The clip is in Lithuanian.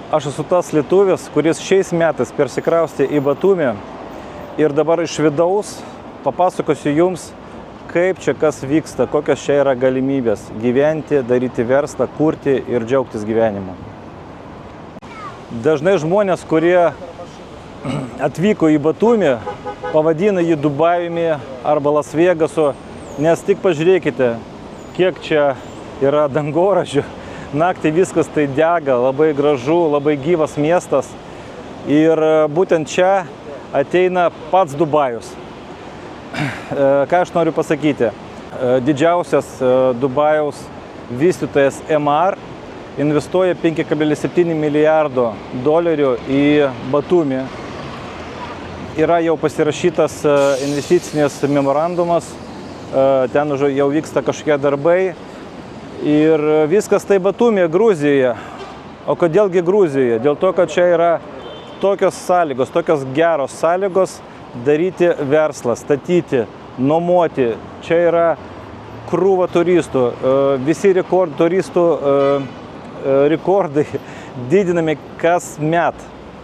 Aš esu tas lietuvis, kuris šiais metais persikraustė į Batumį ir dabar iš vidaus papasakosiu jums, kaip čia kas vyksta, kokios čia yra galimybės gyventi, daryti verslą, kurti ir džiaugtis gyvenimu. Dažnai žmonės, kurie atvyko į Batumį, pavadina jį Dubajumi arba Las Vegasu, nes tik pažiūrėkite, kiek čia yra dangoraižių. Naktį viskas tai dega, labai gražu, labai gyvas miestas ir būtent čia ateina pats Dubajus. Ką aš noriu pasakyti? Didžiausias Dubajaus vystytojas MR investuoja $5,7 milijardo į Batumį. Yra jau pasirašytas investicinis memorandumas, ten jau vyksta kažkokie darbai. Ir viskas tai Batumyje, Gruzijoje. O kodėlgi Gruzijoje? Dėl to, kad čia yra tokios sąlygos, tokios geros sąlygos daryti verslą, statyti, nuomoti. Čia yra krūva turistų. Visi turistų rekordai didinami kasmet.